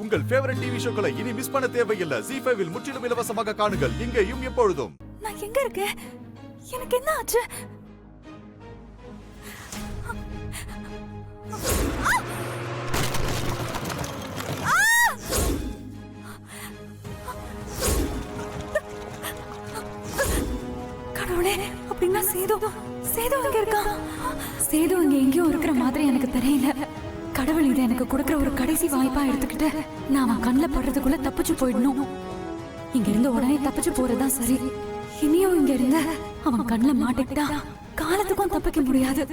உங்கள் favourite TV ஷோக்களை இனி miss பண்ண தேவையில்லை. ZEE5 இல் முற்றிலும் இலவசமாக காணுங்கள், இங்கேயும் எப்பொழுதும். நான் எங்க இருக்கேன்? எனக்கு என்ன ஆச்சு? கடவுளே, அப்படின்னா சேது எங்க இருக்கா? சேது இங்க எங்கேயோ இருக்கிற மாதிரி எனக்கு தெரியல. கடவுள் இதை எனக்கு கொடுக்கிற ஒரு கடைசி வாய்ப்பா எடுத்துக்கிட்டு நான் அவன் கண்ணில் படுறதுக்குள்ள தப்பிச்சு போயிடணும். இங்க இருந்து உடனே தப்பிச்சு போறதுதான் சரி. இனியும் இங்க இருந்து அவன் கண்ணில் மாட்டிக்கிட்டா காலத்துக்கும் தப்பிக்க முடியாது.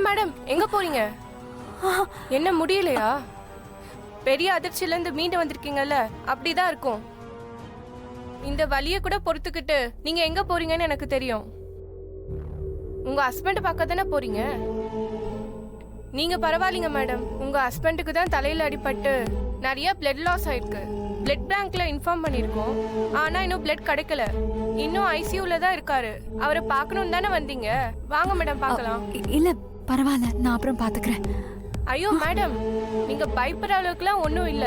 மேடம் எங்க போறீங்க? என்ன முடியலையா? பெரிய அதிர்ச்சியில இருந்து மீண்டு வந்திருக்கீங்கல்ல, அப்படிதான் இருக்கும். இந்த வலிய கூட பொறுத்துக்கிட்டு நீங்க எங்க போறீங்கன்னு எனக்கு தெரியும். உங்க ஹஸ்பண்ட் பார்க்க தானே போறீங்க. நீங்க பரவாயில்லைங்க மேடம். உங்க ஹஸ்பண்டுக்கு தான் தலையில அடிபட்டு நிறைய பிளட் லாஸ் ஆயிருக்கு. பிளட் பேங்க்ல இன்ஃபார்ம் பண்ணிருக்கோம். ஆனா இன்னும் பிளட் கிடைக்கல. இன்னும் ஐசியூல தான் இருக்காரு. அவரை பார்க்கணும் தானே வந்தீங்க. வாங்க மேடம் பார்க்கலாம். இல்ல பரவாயில்ல, நான் அப்புறம் பாத்துக்கிறேன். ஐயோ மேடம், நீங்க பயப்படுற அளவுக்குலாம் ஒண்ணும் இல்ல.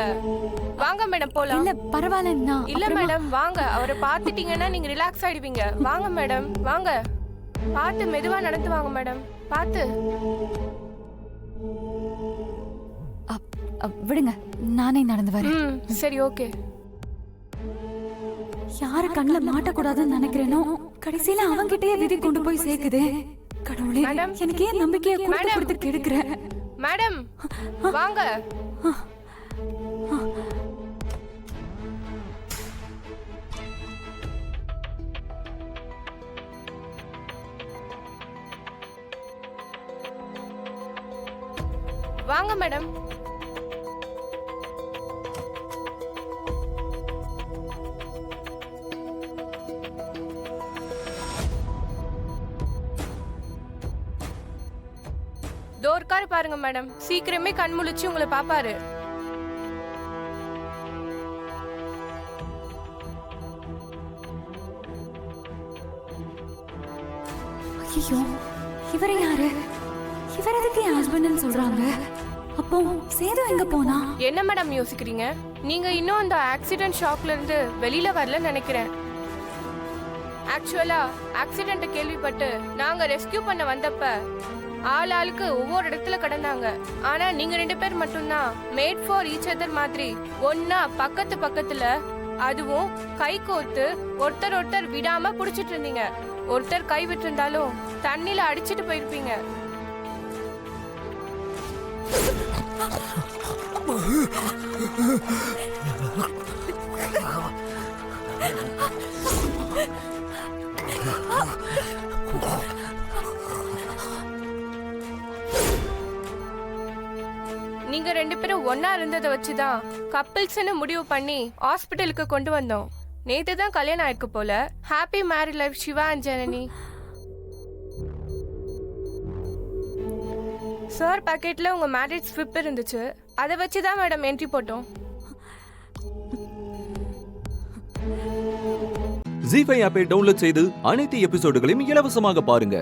வாங்க மேடம் போலாம். இல்ல பரவாயில்ல, இல்ல மேடம் வாங்க. அவரை பார்த்துட்டீங்கன்னா நீங்க ரிலாக்ஸ் ஆயிடுவீங்க. வாங்க மேடம் வாங்க. பார்த்து மெதுவா நடந்து வாங்க மேடம். பார்த்து விடுங்க, நானே நடந்து வரேன். சரி ஓகே. யார கண்ணுல மாட்டக்கூடாதுன்னு நினைக்கிறேனோ கடைசியில அவன்கிட்டயே விதி கொண்டு போய் சேர்க்குதே. கடவுளே, எனக்கு ஏன் நம்பிக்கையை கொடுத்து கெடுக்கிற? மேடம் வாங்க. வாங்க மேடம். டோர்கார் பாருங்க மேடம். சீக்கிரமே கண் முழிச்சு உங்களை பாப்பாரு. ஐயோ, இவரை யாரு? இவர் எதுக்கு என் ஹஸ்பண்ட்னு சொல்றாங்க? அப்போ சேது எங்க போனா? என்ன மேடம் யோசிக்கிறீங்க? நீங்க இன்னும் அந்த ஆக்சிடென்ட் ஷாக்ல இருந்து வெளியில வரல நினைக்கிறேன். ஆக்சுவலா ஆக்சிடென்ட் கேள்விப்பட்டு நாங்க ரெஸ்கியூ பண்ண வந்தப்ப ஆளுக்கு ஒவ்வொரு இடத்துல கிடந்தாங்க. ஆனா நீங்க 2 பேர் மட்டும்தான் மேட் ஃபார் ஈச் அதர் மாதிரி ஒன்னா பக்கத்துல, அதுவும் கை கோர்த்து ஒருத்தர் விடாம புடிச்சிட்டு இருந்தீங்க. ஒருத்தர் கை விட்டு இருந்தாலும் தண்ணில அடிச்சிட்டு போயிருப்பீங்க. நீங்க 2 பேரும் ஒன்னா இருந்ததை வச்சுதான் கப்பிள்ஸ்னு முடிவு பண்ணி ஹாஸ்பிட்டலுக்கு கொண்டு வந்தோம். நேத்து தான் கல்யாணம் ஆயிருக்கு போல. Happy married life Shiva and Janani. Sir பாக்கெட்ல உங்க மேரேஜ் ஸ்லிப் இருந்துச்சு. அதை வச்சுதான் மேடம் என்ட்ரி போட்டோம். ZEE5 ஆப்பை டவுன்லோட் செய்து அனைத்து எபிசோடுகளையும் இலவசமாக பாருங்க.